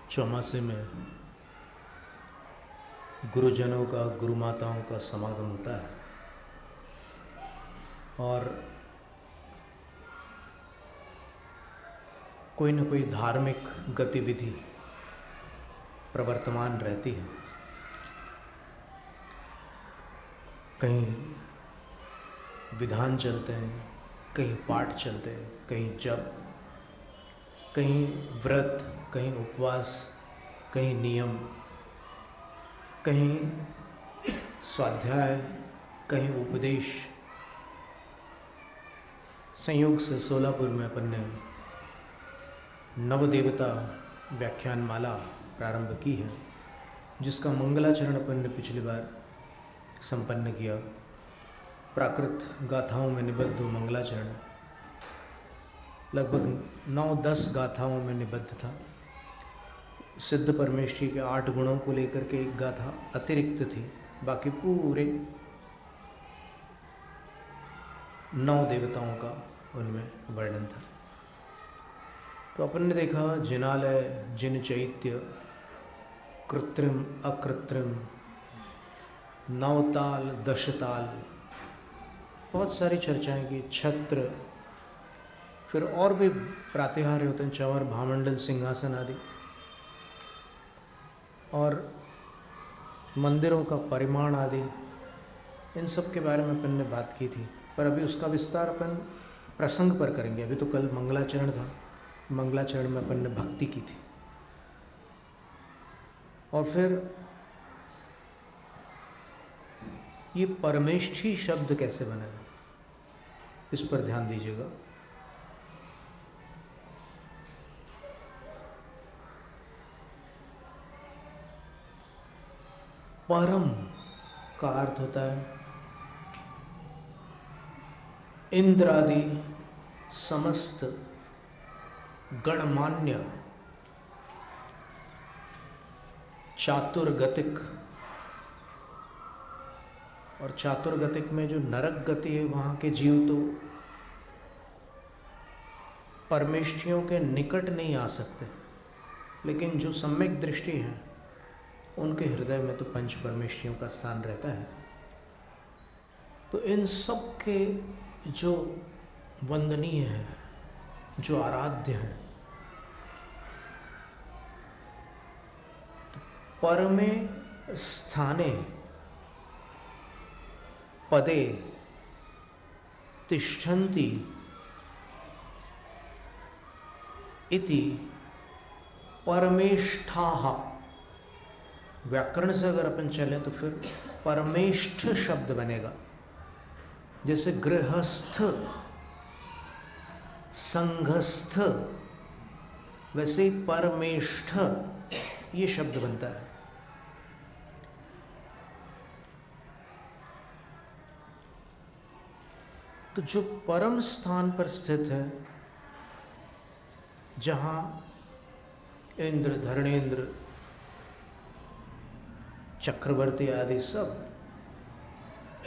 चौमासे में गुरुजनों का, गुरु माताओं का समागम होता है और कोई न कोई धार्मिक गतिविधि प्रवर्तमान रहती है। कहीं विधान चलते हैं, कहीं पाठ चलते हैं, कहीं जप, कहीं व्रत, कहीं उपवास, कहीं नियम, कहीं स्वाध्याय, कहीं उपदेश। संयोग से सोलापुर में अपन ने नवदेवता व्याख्यान माला प्रारंभ की है, जिसका मंगलाचरण अपन ने पिछली बार संपन्न किया। प्राकृत गाथाओं में निबद्ध मंगलाचरण लगभग 9-10 गाथाओं में निबद्ध था। सिद्ध परमेष्ठी के 8 गुणों को लेकर के एक गाथा अतिरिक्त थी, बाकी पूरे 9 देवताओं का उनमें वर्णन था। तो अपन ने देखा जिनालय, जिन चैत्य, कृत्रिम अकृत्रिम, नवताल, दशताल, बहुत सारी चर्चाएं की। छत्र, फिर और भी प्रातिहार्य होते हैं, चंवर, भामंडल, सिंहासन आदि, और मंदिरों का परिमाण आदि, इन सब के बारे में अपन ने बात की थी। पर अभी उसका विस्तार अपन प्रसंग पर करेंगे। अभी तो कल मंगलाचरण था, मंगलाचरण में अपन ने भक्ति की थी। और फिर ये परमेष्ठी शब्द कैसे बना है, इस पर ध्यान दीजिएगा। परम का अर्थ होता है इंद्र आदि समस्त गणमान्य चातुर्गतिक, और चातुर्गतिक में जो नरक गति है वहाँ के जीव तो परमेष्ठियों के निकट नहीं आ सकते, लेकिन जो सम्यक दृष्टि है उनके हृदय में तो पंच परमेष्ठियों का स्थान रहता है। तो इन सब के जो वंदनीय है, जो आराध्य है, तो परमे स्थाने पदे तिष्ठन्ति इति परमेष्ठाः। व्याकरण से अगर अपन चलें तो फिर परमेष्ठ शब्द बनेगा। जैसे गृहस्थ, संघस्थ, वैसे ही परमेष्ठ ये शब्द बनता है। तो जो परम स्थान पर स्थित है, जहाँ इंद्र, धरणेन्द्र, चक्रवर्ती आदि सब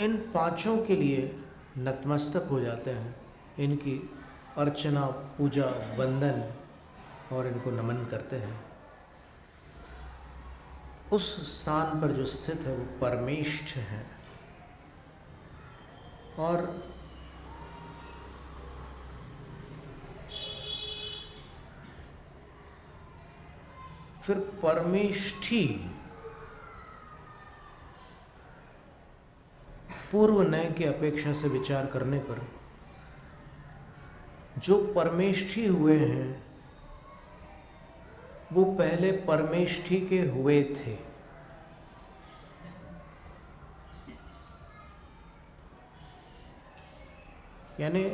इन पांचों के लिए नतमस्तक हो जाते हैं, इनकी अर्चना, पूजा, वंदन और इनको नमन करते हैं, उस स्थान पर जो स्थित है वो परमेष्ठ है। और फिर परमेष्ठी पूर्व नय की अपेक्षा से विचार करने पर जो परमेष्ठी हुए हैं वो पहले परमेष्ठी के हुए थे। यानी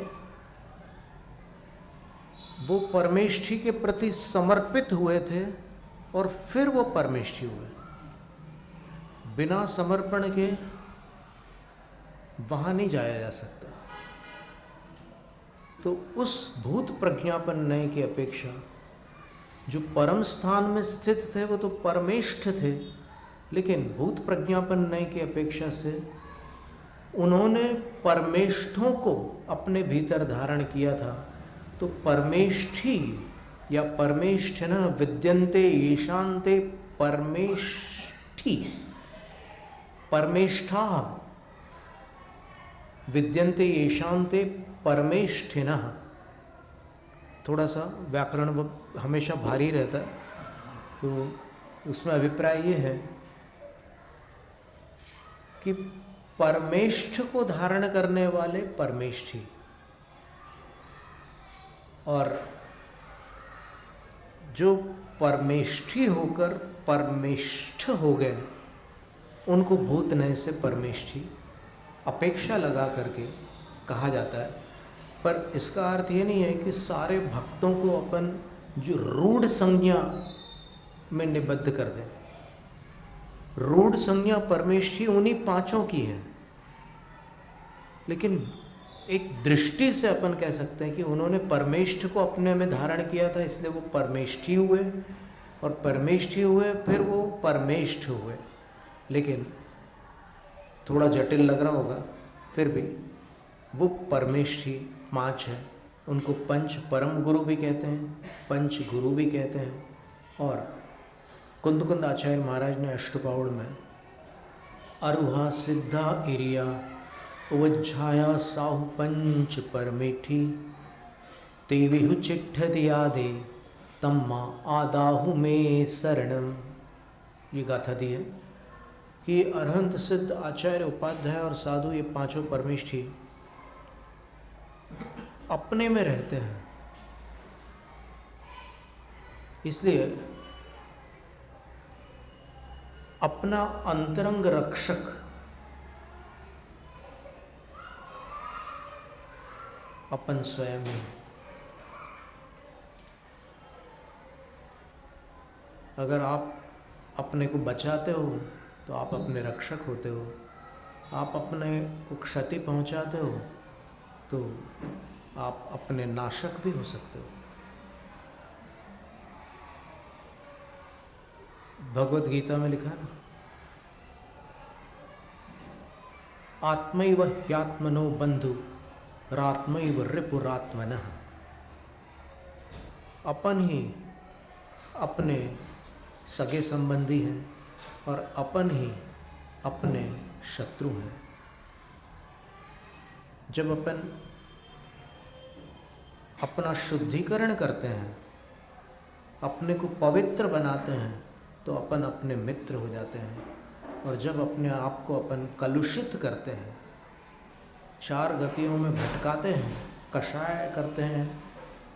वो परमेष्ठी के प्रति समर्पित हुए थे और फिर वो परमेष्ठी हुए। बिना समर्पण के वहाँ नहीं जाया जा सकता। तो उस भूत प्रज्ञापन नय की अपेक्षा जो परम स्थान में स्थित थे वो तो परमेष्ठ थे, लेकिन भूत प्रज्ञापन नय की अपेक्षा से उन्होंने परमेष्ठों को अपने भीतर धारण किया था। तो परमेष्ठी या परमेष्ठिन विद्यन्ते येषान्ते परमेष्ठी, परमेष्ठा विद्यन्ते येषान्ते परमेष्ठिनः। थोड़ा सा व्याकरण हमेशा भारी रहता है, तो उसमें अभिप्राय ये है कि परमेष्ठ को धारण करने वाले परमेष्ठी, और जो परमेष्ठी होकर परमेष्ठ हो गए उनको भूतनय से परमेष्ठी अपेक्षा लगा करके कहा जाता है। पर इसका अर्थ ये नहीं है कि सारे भक्तों को अपन जो रूढ़ संज्ञा में निबद्ध कर दें। रूढ़ संज्ञा परमेष्ठी उन्हीं पांचों की है, लेकिन एक दृष्टि से अपन कह सकते हैं कि उन्होंने परमेष्ठ को अपने में धारण किया था, इसलिए वो परमेष्ठी हुए, और परमेष्ठी हुए फिर वो परमेष्ठ हुए। लेकिन थोड़ा जटिल लग रहा होगा, फिर भी वो परमेष्ठी पांच है। उनको पंच परम गुरु भी कहते हैं, पंच गुरु भी कहते हैं। और कुंद आचार्य महाराज ने अष्टपाउड़ में अरुहा सिद्धा इरिया उवज्झाया साहु पंच परमेठी तेविहु चिट्ठ दिया दे तम्मा आदाहु में शरणम, ये गाथा दी है कि अरहंत सिद्ध आचार्य उपाध्याय और साधु ये पांचों परमेष्ठी अपने में रहते हैं। इसलिए अपना अंतरंग रक्षक अपन स्वयं ही। अगर आप अपने को बचाते हो तो आप अपने रक्षक होते हो, आप अपने को क्षति पहुंचाते हो तो आप अपने नाशक भी हो सकते हो। भगवत गीता में लिखा है ना, आत्मैव ह्यात्मनो बंधु रात्मैव रिपुरात्मनः। अपन ही अपने सगे संबंधी हैं और अपन ही अपने शत्रु हैं। जब अपन अपना शुद्धिकरण करते हैं, अपने को पवित्र बनाते हैं, तो अपन अपने मित्र हो जाते हैं। और जब अपने आप को अपन कलुषित करते हैं, चार गतियों में भटकाते हैं, कषाय करते हैं,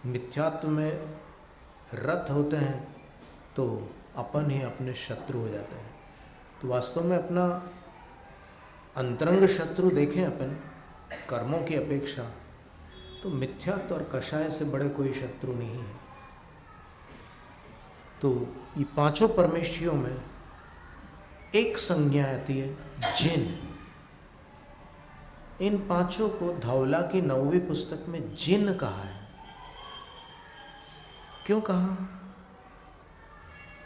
मिथ्यात्व में रत होते हैं, तो अपन ही अपने शत्रु हो जाते हैं। तो वास्तव में अपना अंतरंग शत्रु देखें अपन कर्मों की अपेक्षा, तो मिथ्यात्व और कषाय से बड़े कोई शत्रु नहीं है। तो ये पांचों परमेष्ठियों में एक संज्ञा आती है जिन। इन पांचों को धौला की 9वीं पुस्तक में जिन कहा है। क्यों कहा?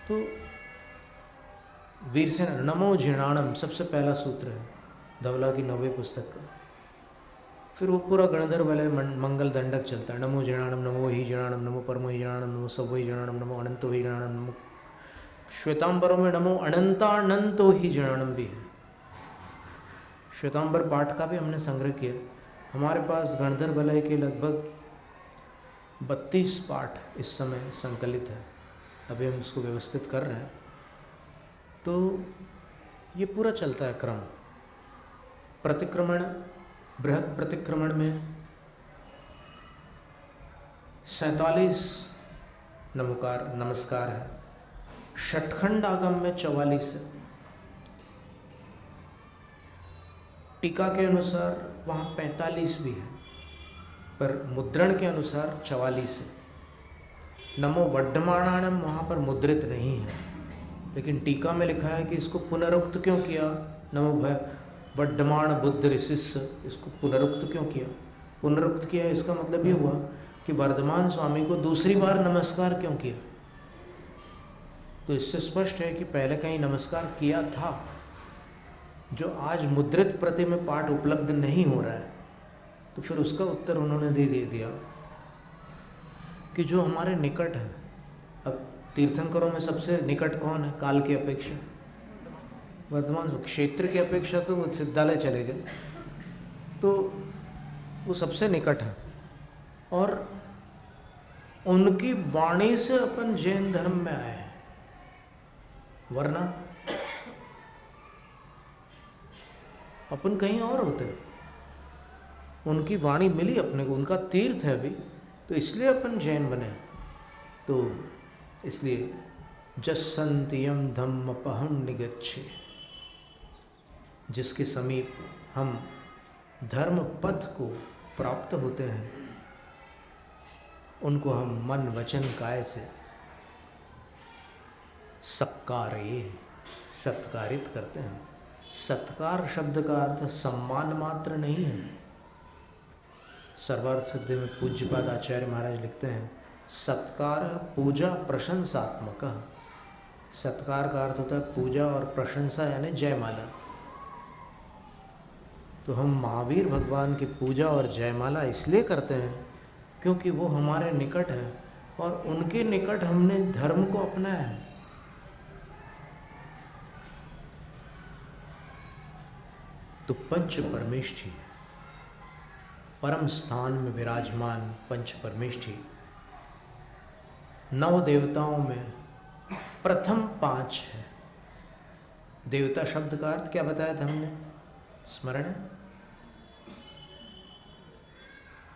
तो वीरसेन नमो जिणाणम सबसे पहला सूत्र है धौला की 9वीं पुस्तक का। फिर वो पूरा गणधर्व वलय मंगल दंडक चलता है। नमो जिणाणम, नमो ही जिणाणम, नमो परमो ही जिणाणम, नमो सवो ही जिणाणम, नमो अनंतो ही जिणाणम, नमो श्वेतांबरों में नमो अनंतानंतो ही जिणाणम भी है। श्वेतांबर पाठ का भी हमने संग्रह किया। हमारे पास गणधर्व वलय के लगभग 32 पाठ इस समय संकलित है। अभी हम उसको व्यवस्थित कर रहे हैं। तो ये पूरा चलता है क्रम। प्रतिक्रमण, बृहद प्रतिक्रमण में 47 नमस्कार है। षटखंड आगम में 44 है। टीका के अनुसार वहाँ 45 भी है, पर मुद्रण के अनुसार 44 है। नमो वड्डमाणाणम वहाँ पर मुद्रित नहीं है, लेकिन टीका में लिखा है कि इसको पुनरुक्त क्यों किया। नमो भय वड्डमाण बुद्ध ऋषिस्य, इसको पुनरुक्त क्यों किया? पुनरुक्त किया इसका मतलब ये हुआ कि वर्धमान स्वामी को दूसरी बार नमस्कार क्यों किया। तो इससे स्पष्ट है कि पहले कहीं नमस्कार किया था, जो आज मुद्रित प्रति में पाठ उपलब्ध नहीं हो रहा है, तो फिर उसका उत्तर उन्होंने दे दिया। कि जो हमारे निकट है। अब तीर्थंकरों में सबसे निकट कौन है काल की अपेक्षा? वर्तमान क्षेत्र की अपेक्षा तो वो सिद्धालय चले गए, तो वो सबसे निकट है। और उनकी वाणी से अपन जैन धर्म में आए हैं, वरना अपन कहीं और होते। उनकी वाणी मिली अपने को, उनका तीर्थ है अभी, तो इसलिए अपन जैन बने। तो इसलिए जस्सन्तियम धम्मपहम निगच्छे, जिसके समीप हम धर्म पथ को प्राप्त होते हैं, उनको हम मन वचन काय से सत्कारित करते हैं। सत्कार शब्द का अर्थ सम्मान मात्र नहीं है। सर्वार्थ सिद्धि में पूज्यपाद आचार्य महाराज लिखते हैं, सत्कार पूजा प्रशंसात्मक। सत्कार का अर्थ होता है पूजा और प्रशंसा यानी जयमाला। तो हम महावीर भगवान की पूजा और जयमाला इसलिए करते हैं क्योंकि वो हमारे निकट है और उनके निकट हमने धर्म को अपनाया है। तो पंच परमेष्ठी, परम स्थान में विराजमान पंच परमेष्ठी, नव देवताओं में प्रथम 5 है। देवता शब्द का अर्थ क्या बताया था हमने, स्मरण है?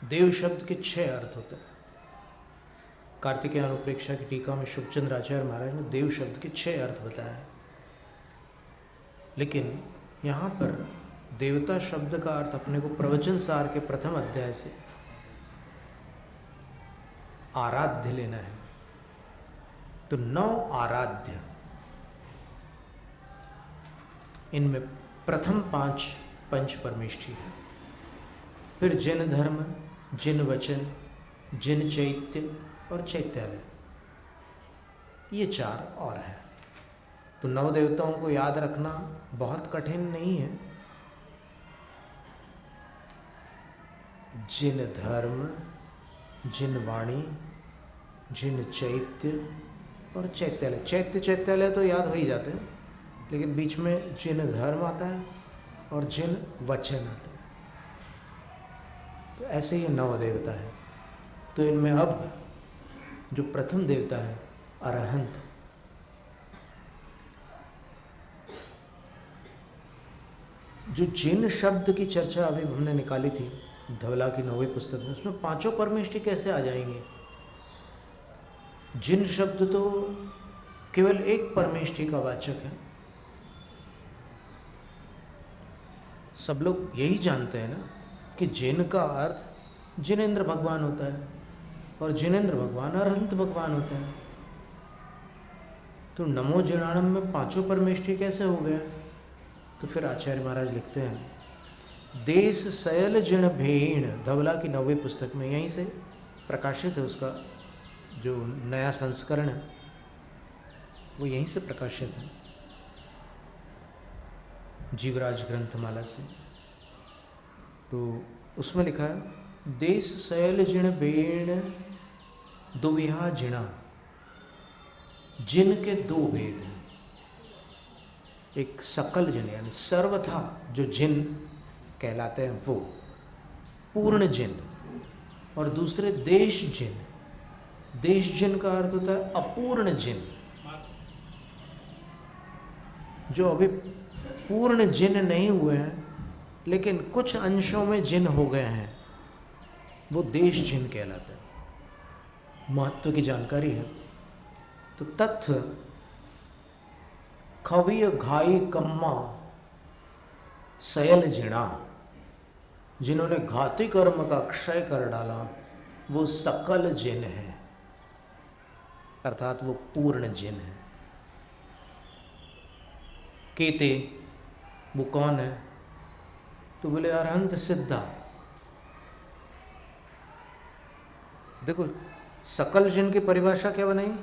देव शब्द के 6 अर्थ होते हैं। कार्तिकेय अनुप्रेक्षा की टीका में शुभचंद्र आचार्य महाराज ने देव शब्द के 6 अर्थ बताया है। लेकिन यहाँ पर देवता शब्द का अर्थ अपने को प्रवचन सार के प्रथम अध्याय से आराध्य लेना है। तो 9 आराध्य, इनमें प्रथम 5 पंच परमेष्ठी है। फिर जिन धर्म, जिन वचन, जिन चैत्य और चैत्यालय, ये 4 और हैं। तो 9 देवताओं को याद रखना बहुत कठिन नहीं है। जिन धर्म, जिन वाणी, जिन चैत्य और चैत्यालय। चैत्यालय तो याद हो ही जाते हैं, लेकिन बीच में जिन धर्म आता है और जिन वचन आता है। तो ऐसे ही 9 देवता है। तो इनमें अब जो प्रथम देवता है अरहंत, जो जिन शब्द की चर्चा अभी हमने निकाली थी धवला की 9वीं पुस्तक में, उसमें 5 परमेष्ठी कैसे आ जाएंगे? जिन शब्द तो केवल एक परमेष्ठी का वाचक है। सब लोग यही जानते हैं ना कि जिन का अर्थ जिनेंद्र भगवान होता है और जिनेंद्र भगवान अरहंत भगवान होते हैं। तो नमो जिनाणम में 5 परमेष्ठी कैसे हो गया? तो फिर आचार्य महाराज लिखते हैं, देश सयल जिन भेण, धवला की 9वीं पुस्तक में, यहीं से प्रकाशित है। उसका जो नया संस्करण है वो यहीं से प्रकाशित है, जीवराज ग्रंथमाला से। तो उसमें लिखा है, देश सयल जिन भेण दुविहा जिना, जिन के 2 भेद हैं। एक सकल जिन यानी सर्वथा जो जिन कहलाते हैं वो पूर्ण जिन, और दूसरे देश जिन। देश जिन का अर्थ होता है अपूर्ण जिन, जो अभी पूर्ण जिन नहीं हुए हैं लेकिन कुछ अंशों में जिन हो गए हैं, वो देश जिन कहलाते हैं। महत्व की जानकारी है। तो तथ्य खविय घाई कम्मा सयल जिना, जिन्होंने घाती कर्म का क्षय कर डाला, वो सकल जिन है, अर्थात वो पूर्ण जिन है। केते, वो कौन है? तो बोले अरहंत सिद्धा। देखो सकल जिन की परिभाषा क्या बनाई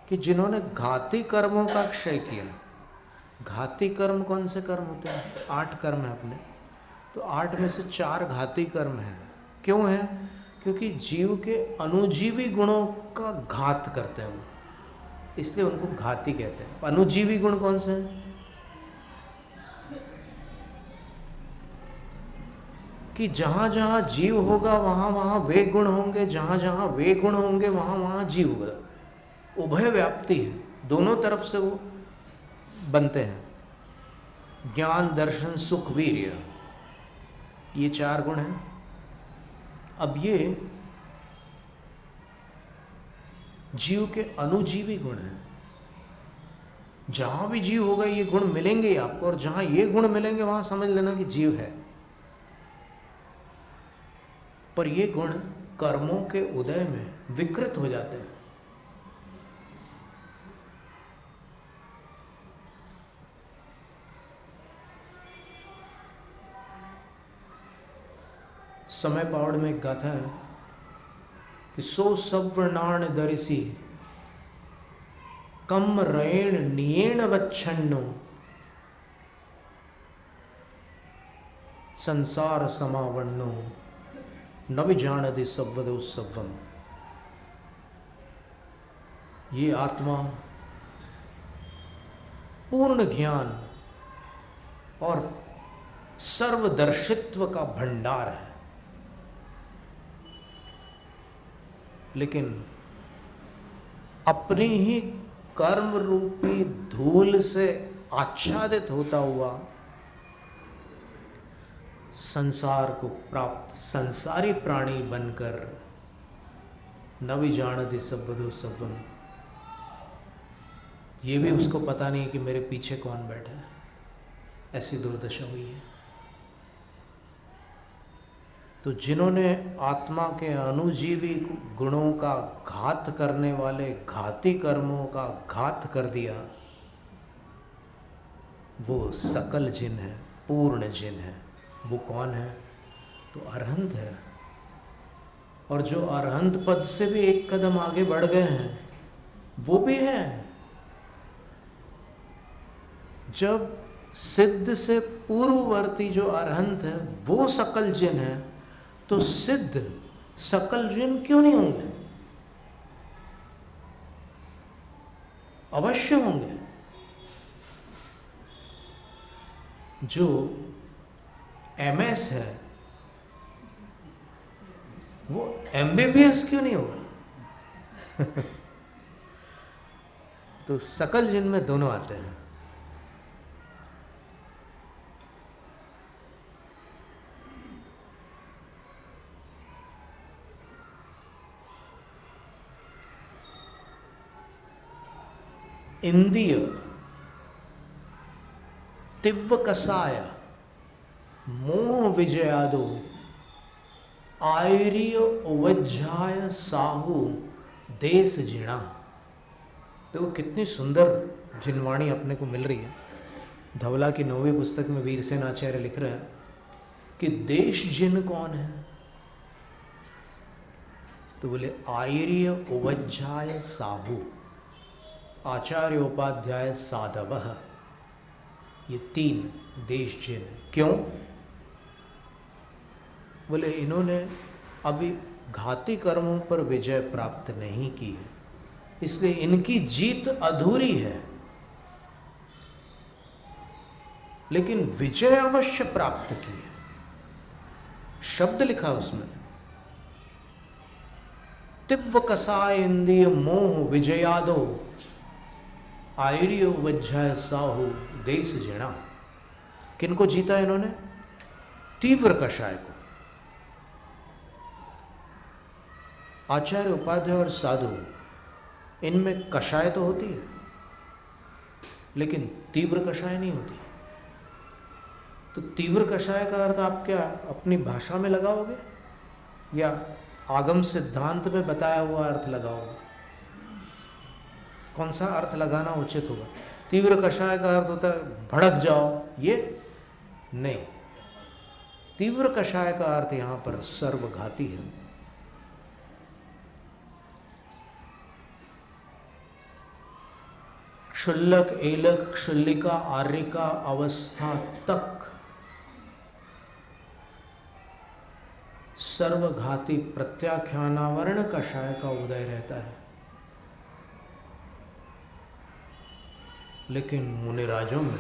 कि जिन्होंने घाती कर्मों का क्षय किया। घाती कर्म कौन से कर्म होते हैं? 8 कर्म है अपने। तो 8 में से 4 घाती कर्म हैं। क्यों है? क्योंकि जीव के अनुजीवी गुणों का घात करते हैं वो, इसलिए उनको घाती कहते हैं। अनुजीवी गुण कौन से हैं? कि जहाँ जहाँ जीव होगा वहाँ वहाँ वे गुण होंगे, जहाँ जहाँ वे गुण होंगे वहाँ वहाँ जीव होगा। उभय व्याप्ति है, दोनों तरफ से वो बनते हैं। ज्ञान, दर्शन, सुख, वीर्य, ये 4 गुण हैं। अब ये जीव के अनुजीवी गुण हैं। जहाँ भी जीव होगा ये गुण मिलेंगे ही आपको, और जहाँ ये गुण मिलेंगे वहाँ समझ लेना कि जीव है। पर ये गुण कर्मों के उदय में विकृत हो जाते हैं। समय पावड़ में एक गाथा है कि सो सवर्णाण दरिसी कम रेण नियेण वच्छन्नो संसार समावन्नो न विजानति सव्वदो सव्वम। ये आत्मा पूर्ण ज्ञान और सर्वदर्शित्व का भंडार है, लेकिन अपनी ही कर्म रूपी धूल से आच्छादित होता हुआ संसार को प्राप्त संसारी प्राणी बनकर न भी जानति सव्वदो सव्वम। ये भी उसको पता नहीं कि मेरे पीछे कौन बैठा है, ऐसी दुर्दशा हुई है। तो जिन्होंने आत्मा के अनुजीवी गुणों का घात करने वाले घाती कर्मों का घात कर दिया, वो सकल जिन है, पूर्ण जिन है। वो कौन है? तो अरहंत है। और जो अरहंत पद से भी एक कदम आगे बढ़ गए हैं वो भी है। जब सिद्ध से पूर्ववर्ती जो अरहंत है वो सकल जिन है, तो सिद्ध सकल जिन क्यों नहीं होंगे? अवश्य होंगे। जो MS है वो MBBS क्यों नहीं होगा? तो सकल जिन में दोनों आते हैं। इंद्रिय तिव्व कसाय मोह विजयादो आयर्य उवज्झाय साहू देश जिणा। तो कितनी सुंदर जिनवाणी अपने को मिल रही है। धवला की 9वीं पुस्तक में वीरसेन आचार्य लिख रहे हैं कि देश जिन कौन है? तो बोले आयर्य उवज्झाय साहू आचार्य उपाध्याय साधवः, ये 3 देश जिन। क्यों? बोले इन्होंने अभी घाती कर्मों पर विजय प्राप्त नहीं की है, इसलिए इनकी जीत अधूरी है, लेकिन विजय अवश्य प्राप्त की है। शब्द लिखा उसमें, तिव्व कसाय इंद्रिय मोह विजयादो आयर्य उवज्झाय साहू देश जिणा। किनको जीता इन्होंने? तीव्र कषाय को। आचार्य उपाध्याय और साधु, इनमें कषाय तो होती है लेकिन तीव्र कषाय नहीं होती। तो तीव्र कषाय का अर्थ आप क्या अपनी भाषा में लगाओगे या आगम सिद्धांत में बताया हुआ अर्थ लगाओगे? कौन सा अर्थ लगाना उचित होगा? तीव्र कषाय का अर्थ होता है भड़क जाओ, ये नहीं। तीव्र कषाय का अर्थ यहाँ पर सर्वघाती है। क्षुल्लक, एलक, क्षुल्लिका, आर्यिका अवस्था तक सर्वघाती प्रत्याख्यानावरण कषाय का उदय रहता है। लेकिन मुनिराजों में,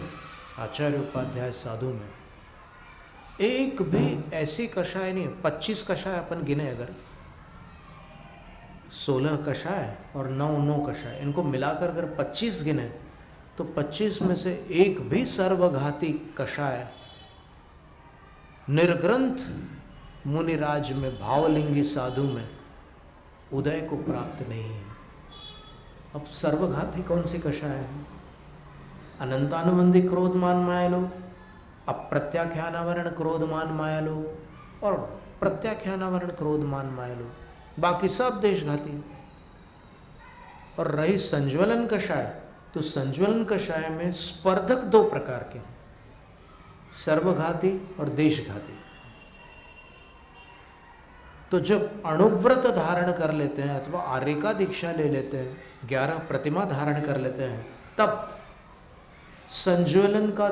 आचार्य उपाध्याय साधु में एक भी ऐसी कषाय नहीं है। 25 कषाय अपन गिने, अगर 16 कषाय और 9 कषाय, इनको मिलाकर अगर 25 गिने तो 25 में से एक भी सर्वघाती कषाय निर्ग्रंथ मुनिराज में, भावलिंगी साधु में उदय को प्राप्त नहीं है। अब सर्वघाती कौन सी कषाय है? अनंतानुबंधी क्रोधमान मायालोक, अप्रत्याख्यानावरण क्रोधमान मायालोक और प्रत्याख्यानावरण क्रोधमान मायालोक, बाकी सब देशघाती। और रही संज्वलन कषाय, तो संज्वलन कषाय में स्पर्धक 2 प्रकार के, सर्वघाती और देशघाती। तो जब अणुव्रत धारण कर लेते हैं अथवा आर्यिका दीक्षा ले लेते हैं, 11 प्रतिमा धारण कर लेते हैं, तब संज्वलन का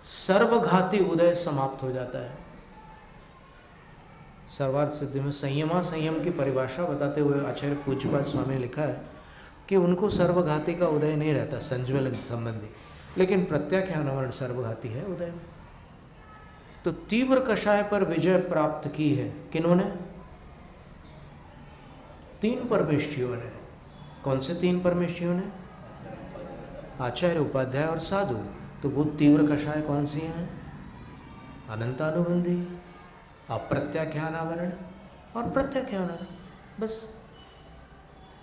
सर्वघाती उदय समाप्त हो जाता है। सर्वार्थ सिद्धि में संयम की परिभाषा बताते हुए आचार्य पूज्यपाद स्वामी ने लिखा है कि उनको सर्वघाती का उदय नहीं रहता संज्वलन संबंधी, लेकिन प्रत्याख्यानावरण सर्वघाती है उदय में। तो तीव्र कषाय पर विजय प्राप्त की है किन्होंने? 3 परमेष्ठियों ने। कौन से 3 परमेष्ठियों ने? आचार्य उपाध्याय और साधु। तो वो तीव्र कषाय कौन सी हैं? अनंतानुबंधी, अप्रत्याख्यानावरण और प्रत्याख्यानावरण। बस,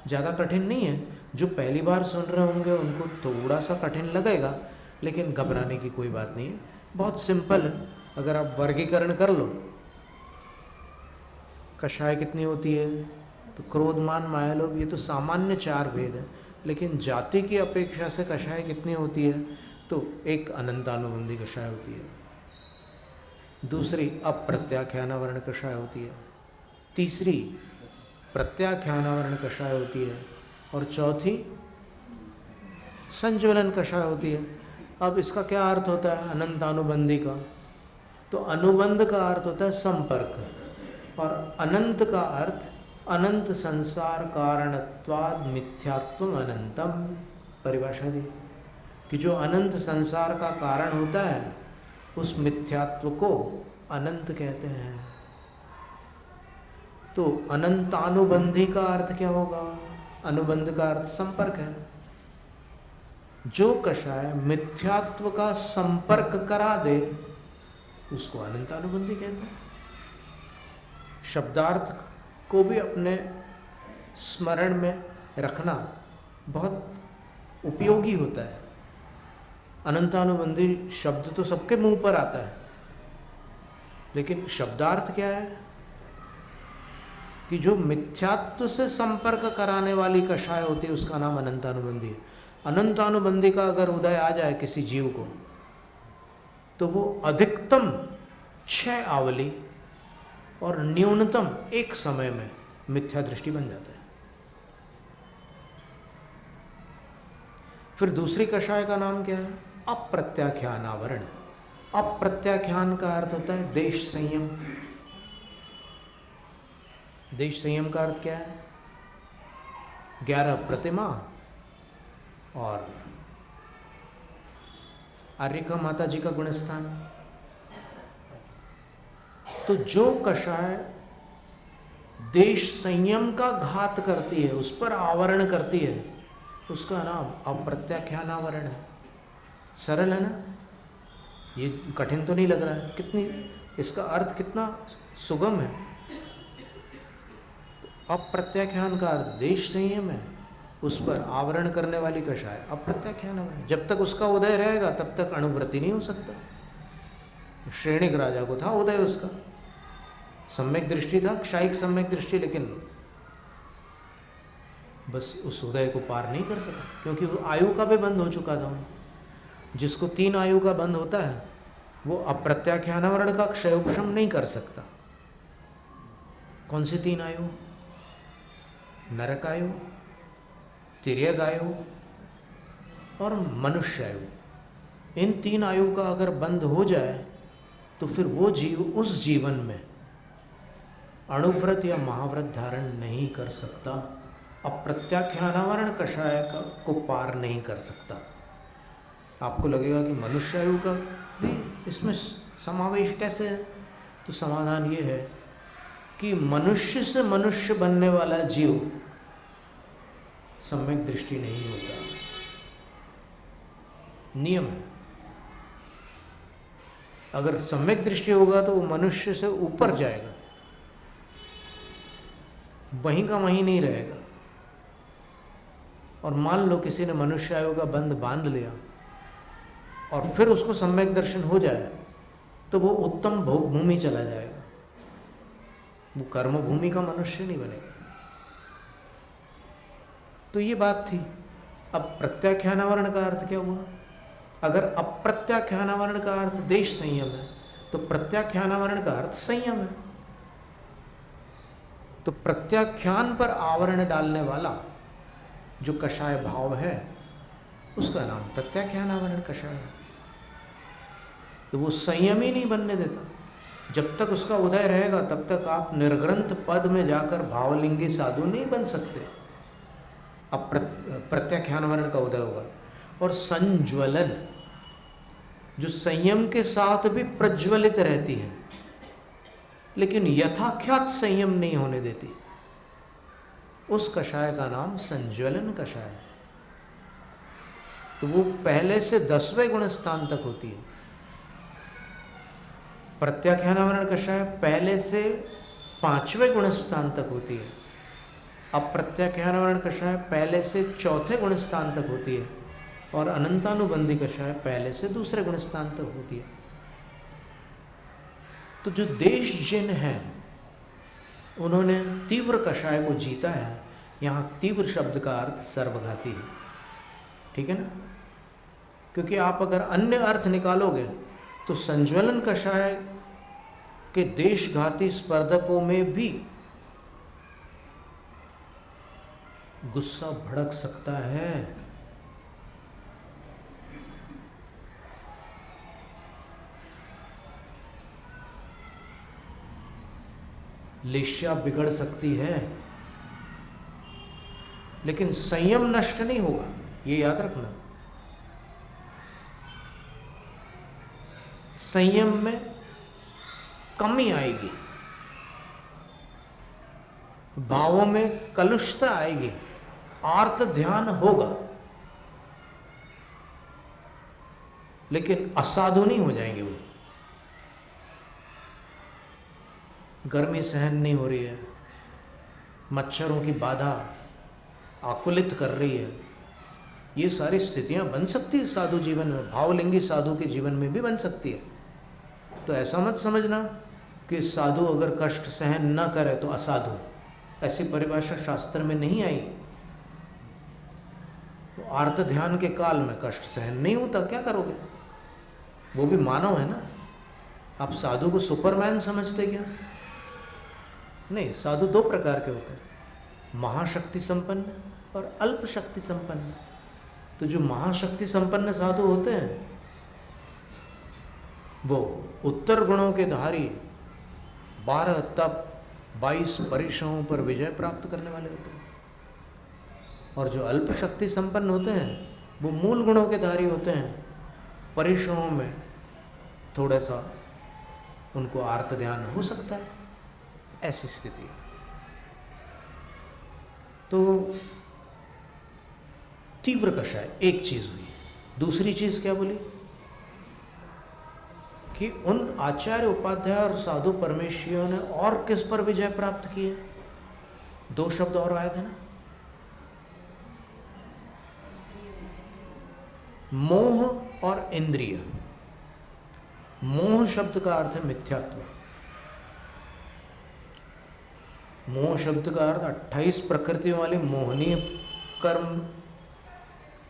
ज़्यादा कठिन नहीं है। जो पहली बार सुन रहे होंगे उनको थोड़ा सा कठिन लगेगा, लेकिन घबराने की कोई बात नहीं है, बहुत सिंपल है। अगर आप वर्गीकरण कर लो, कषाय कितनी होती है, तो क्रोधमान मायालोभ, ये तो सामान्य 4 भेद है, लेकिन जाति की अपेक्षा से कषाय कितनी होती है, तो एक अनंतानुबंधी कषाय होती है, दूसरी अप्रत्याख्यानावरण कषाय होती है, तीसरी प्रत्याख्यानावरण कषाय होती है और चौथी संज्वलन कषाय होती है। अब इसका क्या अर्थ होता है अनंतानुबंधी का? तो अनुबंध का अर्थ होता है संपर्क, और अनंत का अर्थ अनंत संसार कारणत्वाद मिथ्यात्वम अनंतम। परिभाषा दी कि जो अनंत संसार का कारण होता है उस मिथ्यात्व को अनंत कहते हैं। तो अनंतानुबंधी का अर्थ क्या होगा? अनुबंध का अर्थ संपर्क है। जो कषाय मिथ्यात्व का संपर्क करा दे उसको अनंतानुबंधी कहते हैं। शब्दार्थ को भी अपने स्मरण में रखना बहुत उपयोगी होता है। अनंतानुबंधी शब्द तो सबके मुंह पर आता है, लेकिन शब्दार्थ क्या है कि जो मिथ्यात्व से संपर्क कराने वाली कषाय होती है उसका नाम अनंतानुबंधी है। अनंतानुबंधी का अगर उदय आ जाए किसी जीव को तो वो अधिकतम 6 आवली और न्यूनतम 1 समय में मिथ्या दृष्टि बन जाता है। फिर दूसरी कषाय का नाम क्या है? अप्रत्याख्यानावरण। अप्रत्याख्यान का अर्थ होता है देश संयम। देश संयम का अर्थ क्या है? 11 प्रतिमा और आर्यिका माता जी का गुणस्थान। तो जो कषाय देश संयम का घात करती है, उस पर आवरण करती है, उसका नाम अप्रत्याख्यानावरण है। सरल है ना? ये कठिन तो नहीं लग रहा है? कितनी इसका अर्थ कितना सुगम है। तो अप्रत्याख्यान का अर्थ देश संयम है, उस पर आवरण करने वाली कषाय अप्रत्याख्यानावरण। जब तक उसका उदय रहेगा तब तक अणुव्रति नहीं हो सकता। श्रेणिक राजा को था उदय, उसका सम्यक दृष्टि था, क्षायिक सम्यक दृष्टि, लेकिन बस उस उदय को पार नहीं कर सका क्योंकि वो आयु का भी बंद हो चुका था। जिसको 3 आयु का बंद होता है वो अप्रत्याख्यानावरण का क्षयोपशम नहीं कर सकता। कौन सी 3 आयु? नरक आयु, तिर्यक आयु और मनुष्य आयु। इन 3 आयु का अगर बंद हो जाए तो फिर वो जीव उस जीवन में अणुव्रत या महाव्रत धारण नहीं कर सकता, अप्रत्याख्यानावरण कषाय को पार नहीं कर सकता। आपको लगेगा कि मनुष्य आयु का भी इसमें समावेश कैसे है? तो समाधान ये है कि मनुष्य से मनुष्य बनने वाला जीव सम्यक दृष्टि नहीं होता, नियम है। अगर सम्यक दृष्टि होगा तो वो मनुष्य से ऊपर जाएगा, वहीं का वहीं नहीं रहेगा। और मान लो किसी ने मनुष्य आयु का बंध बांध लिया और फिर उसको सम्यक दर्शन हो जाए तो वो उत्तम भोग भूमि चला जाएगा, वो कर्म भूमि का मनुष्य नहीं बनेगा। तो ये बात थी। अब प्रत्याख्यानावरण का अर्थ क्या हुआ? अगर अप्रत्याख्यानावरण का अर्थ देश संयम है तो प्रत्याख्यानावरण का अर्थ संयम है। तो प्रत्याख्यान पर आवरण डालने वाला जो कषाय भाव है उसका नाम प्रत्याख्यानावरण कषाय है। तो वो संयम ही नहीं बनने देता। जब तक उसका उदय रहेगा तब तक आप निर्ग्रंथ पद में जाकर भावलिंगी साधु नहीं बन सकते। अब प्रत्याख्यानावरण का उदय होगा। और संज्वलन जो संयम के साथ भी प्रज्वलित रहती है लेकिन यथाख्यात संयम नहीं होने देती, उस कषाय का नाम संज्वलन कषाय है। तो वो पहले से 10वें गुण स्थान तक होती है। प्रत्याख्यानावरण कषाय पहले से 5वें गुण स्थान तक होती है। अप्रत्याख्यानावरण कषाय पहले से 4थे गुण स्थान तक होती है और अनंतानुबंधी कषाय पहले से 2रे गुण स्थान तक होती है। तो जो देश जिन हैं उन्होंने तीव्र कषाय को जीता है। यहाँ तीव्र शब्द का अर्थ सर्वघाती है, ठीक है ना? क्योंकि आप अगर अन्य अर्थ निकालोगे तो संज्वलन कषाय के देशघाती स्पर्धकों में भी गुस्सा भड़क सकता है। लेश्या बिगड़ सकती है, लेकिन संयम नष्ट नहीं होगा, ये याद रखना। संयम में कमी आएगी, भावों में कलुषता आएगी, आर्त ध्यान होगा, लेकिन असाधु नहीं हो जाएंगे। वो गर्मी सहन नहीं हो रही है, मच्छरों की बाधा आकुलित कर रही है, ये सारी स्थितियां बन सकती है साधु जीवन में, भावलिंगी साधु के जीवन में भी बन सकती है। तो ऐसा मत समझना कि साधु अगर कष्ट सहन न करे तो असाधु, ऐसी परिभाषा शास्त्र में नहीं आई। तो आर्त ध्यान के काल में कष्ट सहन नहीं होता, क्या करोगे? वो भी मानव है ना। आप साधु को सुपरमैन समझते क्या? नहीं, साधु 2 प्रकार के होते हैं, महाशक्ति संपन्न और अल्प शक्ति संपन्न। तो जो महाशक्ति संपन्न साधु होते हैं वो उत्तर गुणों के धारी, 12 तप 22 परिश्रमों पर विजय प्राप्त करने वाले होते हैं। और जो अल्प शक्ति संपन्न होते हैं वो मूल गुणों के धारी होते हैं, परिश्रमों में थोड़ा सा उनको आर्त ध्यान हो सकता है, ऐसी स्थिति है। तो तीव्र कषाय एक चीज हुई। दूसरी चीज क्या बोली कि उन आचार्य उपाध्याय और साधु परमेश्वरियों ने और किस पर विजय प्राप्त की है? 2 शब्द और आए थे ना, मोह और इंद्रिय। मोह शब्द का अर्थ है मिथ्यात्व। मोह शब्द का अर्थ 28 प्रकृतियों वाली मोहनीय कर्म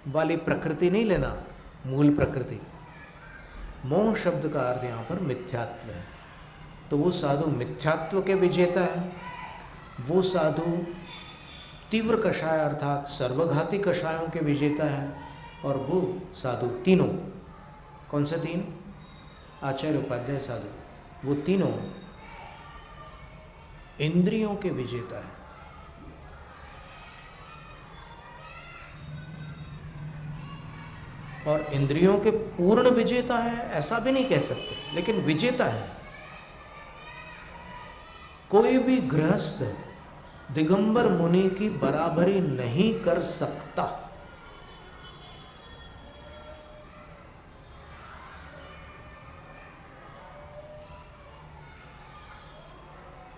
वाली प्रकृति नहीं लेना, मूल प्रकृति। मोह शब्द का अर्थ यहाँ पर मिथ्यात्व है। तो वो साधु मिथ्यात्व के विजेता है, वो साधु तीव्र कषाय अर्थात सर्वघाती कषायों के विजेता है, और वो साधु तीनों, कौन से 3? आचार्य उपाध्याय साधु, वो तीनों इंद्रियों के विजेता है। और इंद्रियों के पूर्ण विजेता है ऐसा भी नहीं कह सकते, लेकिन विजेता है। कोई भी गृहस्थ दिगंबर मुनि की बराबरी नहीं कर सकता,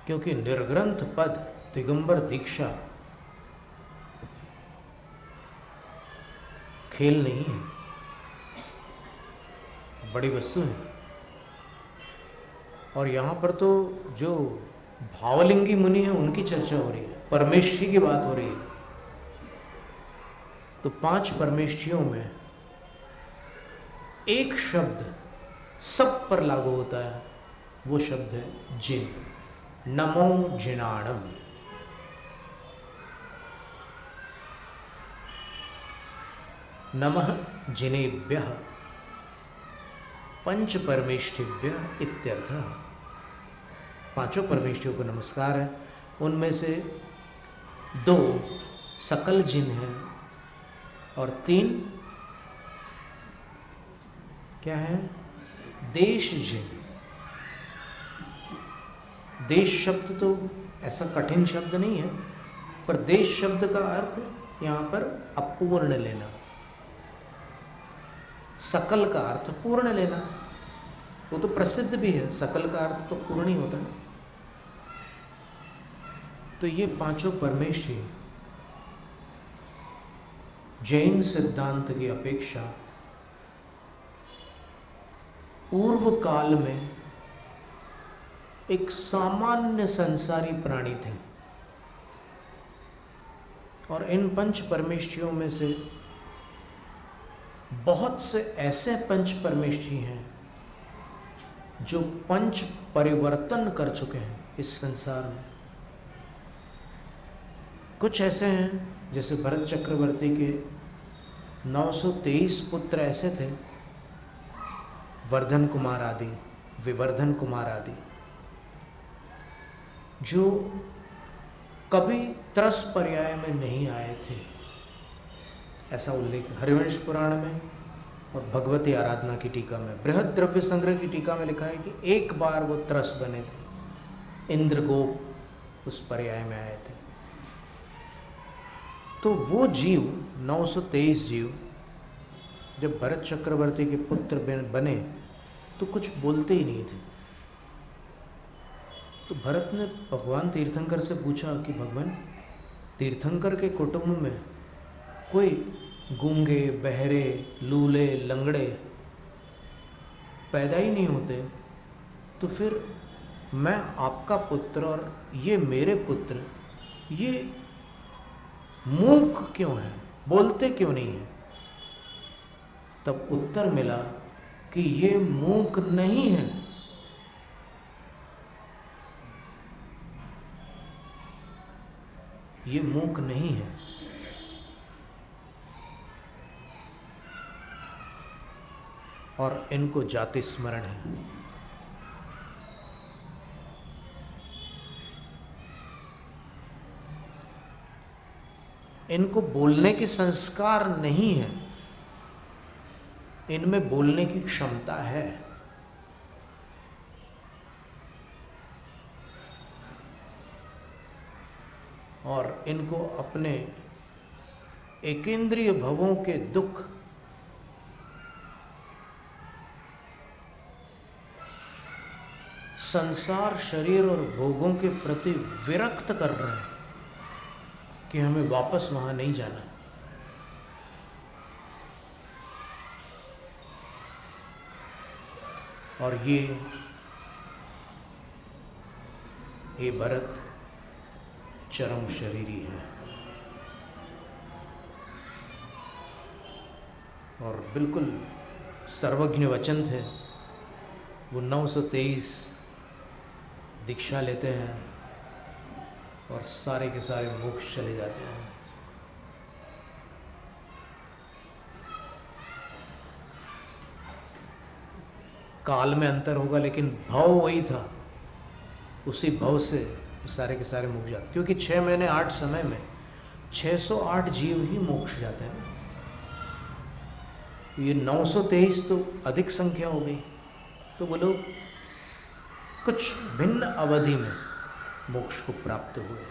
क्योंकि निर्ग्रंथ पद दिगंबर दीक्षा खेल नहीं है, बड़ी वस्तु है। और यहाँ पर तो जो भावलिंगी मुनि है उनकी चर्चा हो रही है, परमेष्ठी की बात हो रही है। तो 5 परमेष्ठियों में एक शब्द सब पर लागू होता है, वो शब्द है जिन। नमो जिनाणम। नमः जिनेभ्यः पंच परमेष्ठिभ्य इत्यर्थः। 5 परमेष्ठियों को नमस्कार है। उनमें से 2 सकल जिन हैं और 3 क्या है? देश जिन। देश शब्द तो ऐसा कठिन शब्द नहीं है, पर देश शब्द का अर्थ यहाँ पर अपूर्ण लेना, सकल का अर्थ पूर्ण लेना। वो तो प्रसिद्ध भी है, सकल का अर्थ तो पूर्ण ही होता है। तो ये 5 परमेष्ठी जैन सिद्धांत की अपेक्षा पूर्व काल में एक सामान्य संसारी प्राणी थे। और इन 5 परमेष्ठियों में से बहुत से ऐसे 5 परमेष्ठी हैं जो 5 परिवर्तन कर चुके हैं इस संसार में। कुछ ऐसे हैं जैसे भरत चक्रवर्ती के 923 पुत्र ऐसे थे, वर्धन कुमार आदि, विवर्धन कुमार आदि, जो कभी त्रस पर्याय में नहीं आए थे, ऐसा उल्लेख हरिवंश पुराण में और भगवती आराधना की टीका में। बृहद द्रव्य संग्रह की टीका में लिखा है कि एक बार वो त्रस बने थे, इंद्रगोप उस पर्याय में आए थे। तो वो जीव 923 जीव जब भरत चक्रवर्ती के पुत्र बने तो कुछ बोलते ही नहीं थे। तो भरत ने भगवान तीर्थंकर से पूछा कि भगवान, तीर्थंकर के कुटुंब में कोई गूंगे, बहरे, लूले, लंगड़े पैदा ही नहीं होते, तो फिर मैं आपका पुत्र और ये मेरे पुत्र ये मूक क्यों हैं, बोलते क्यों नहीं हैं? तब उत्तर मिला कि ये मूक नहीं है, ये मूक नहीं है। और इनको जाति स्मरण है। इनको बोलने के संस्कार नहीं है, इनमें बोलने की क्षमता है। और इनको अपने एकेंद्रिय भवों के दुख संसार, शरीर और भोगों के प्रति विरक्त कर रहे हैं कि हमें वापस वहां नहीं जाना। और ये भरत चरम शरीरी है और बिल्कुल सर्वज्ञ वचन थे। वो 923 दीक्षा लेते हैं और सारे के सारे मोक्ष चले जाते हैं। काल में अंतर होगा लेकिन भाव वही था। उसी भाव से सारे के सारे मुक्त जाते, क्योंकि 6 महीने 8 समय में 608 जीव ही मोक्ष जाते हैं ना। ये 923 तो अधिक संख्या हो गई, तो वो लोग कुछ भिन्न अवधि में मोक्ष को प्राप्त हुए।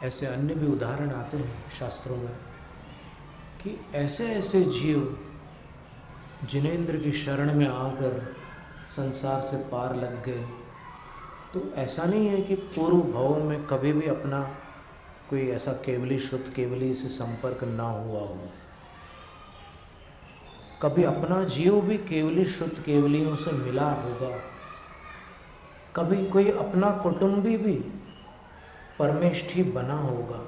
ऐसे अन्य भी उदाहरण आते हैं शास्त्रों में कि ऐसे ऐसे जीव जिनेंद्र की शरण में आकर संसार से पार लग गए, तो ऐसा नहीं है कि पूर्व भव में कभी भी अपना कोई ऐसा केवली शुद्ध केवली से संपर्क ना हुआ हो। कभी अपना जीव भी केवली शुद्ध केवलियों से मिला होगा, कभी कोई अपना कुटुंबी भी परमेष्ठी बना होगा।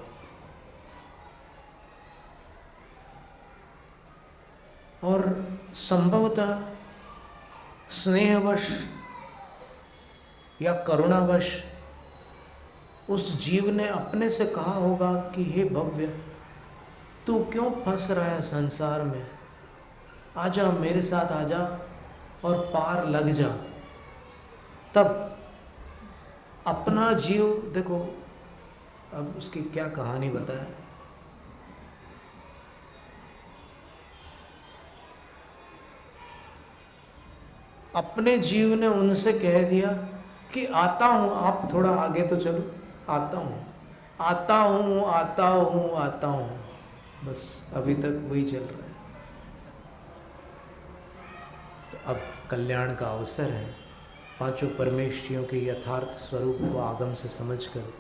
और संभवतः स्नेहवश या करुणावश उस जीव ने अपने से कहा होगा कि हे भव्य, तू क्यों फंस रहा है संसार में, आजा मेरे साथ आजा और पार लग जा। तब अपना जीव, देखो अब उसकी क्या कहानी बताए। अपने जीव ने उनसे कह दिया कि आता हूँ, आप थोड़ा आगे तो चलो, आता हूँ आता हूँ आता हूँ आता हूँ, बस अभी तक वही चल रहा है। तो अब कल्याण का अवसर है, पांचों परमेष्ठियों के यथार्थ स्वरूप को आगम से समझकर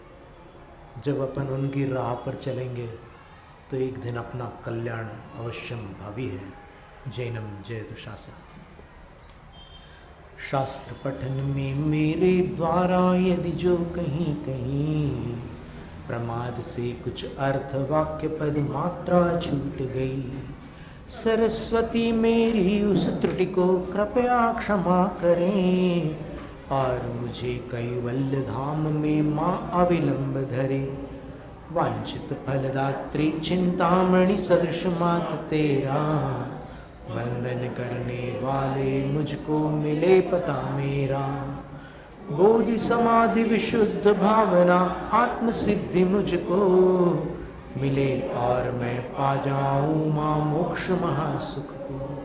जब अपन उनकी राह पर चलेंगे तो एक दिन अपना कल्याण अवश्यम भावी है। जैनम जयतु शास्त्र। शास्त्र पठन में मेरे द्वारा यदि जो कहीं कहीं प्रमाद से कुछ अर्थ वाक्य पद मात्रा छूट गई, सरस्वती मेरी उस त्रुटि को कृपया क्षमा करें और मुझे कैवल्य धाम में माँ अविलंब धरे। वांछित फलदात्री चिंतामणि सदृश मात तेरा, वंदन करने वाले मुझको मिले पता मेरा। बोधि समाधि विशुद्ध भावना आत्म सिद्धि मुझको मिले और मैं पा जाऊँ माँ मोक्ष महासुख को।